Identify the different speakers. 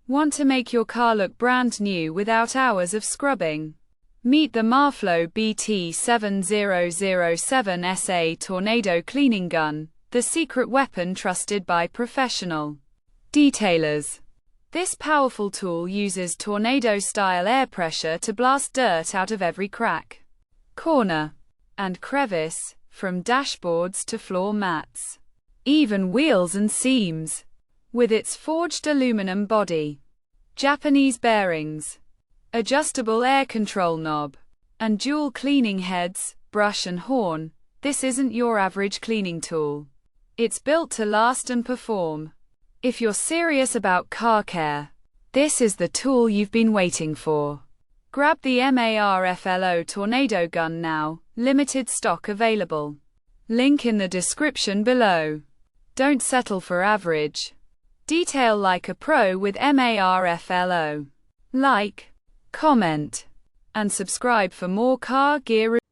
Speaker 1: Want to make your car look brand new without hours of scrubbing? Meet the MARFLO BT7007SA Tornado Cleaning Gun, the secret weapon trusted by professional detailers. This powerful tool uses tornado-style air pressure to blast dirt out of every crack, corner, and crevice, from dashboards to floor mats, even wheels and seams. With its forged aluminum body, Japanese bearings, adjustable air control knob, and dual cleaning heads, brush and horn, this isn't your average cleaning tool. It's built to last and perform. If you're serious about car care, this is the tool you've been waiting for. Grab the MARFLO Tornado Gun now, limited stock available. Link in the description below. Don't settle for average. Detail like a pro with MARFLO. Like, comment, and subscribe for more car gear reviews.